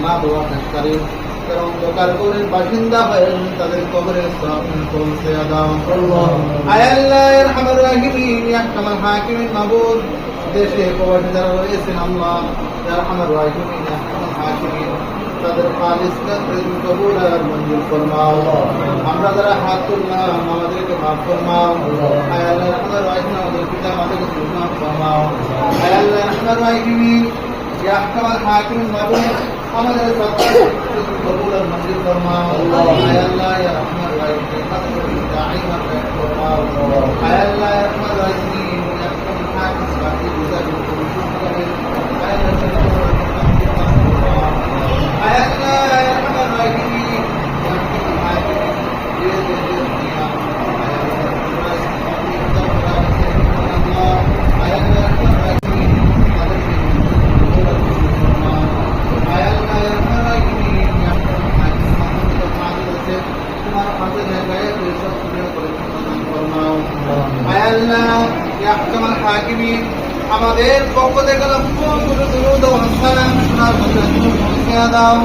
মা বাবা নেতারি তারা অন্ধকার কবরের বাসিন্দা হয়ে তাদের কবরের সওয়াব পৌঁছে দাও। আয় আল্লাহ আরহামার রাহিমিন ইয়া আহকামাল হাকিমিন মাবুদ দেশে প্রবাসী যারা রয়েছেন আল্লাহ ইয়া আরহামার রাহিমিন ইয়া আহকামাল হাকিমিন তাদের খালিস কবুল আর মঞ্জুর ফরমাও। আমরা যারা হাত তুললাম আমাদেরকে মাফ ফরমাও। আয় আল্লাহ আরহামার রাহিমিন আমাদের পিতা মাতাকে মাফ ফরমাও। আয় আল্লাহ আরহামার রাহিমিন ইয়া আহকামাল হাকিমিন মাবুদ আমাদের সত্তার কবুল আর মঞ্জুর ফরমাও। আয় আল্লাহ ইয়া আরহামার রাহিমিন আমাদের দাঈমান ফরমাও। আয় আল্লাহ ইয়া আরহামার রাহিমিন ইয়া আহকামাল হাকিমিন বাকি গুজার আয় আল্লাহ ইয়া আরহামার রাহিমিন ইয়া আহকামাল হাকিমিন আমাদের পক্ষ থেকে দাও।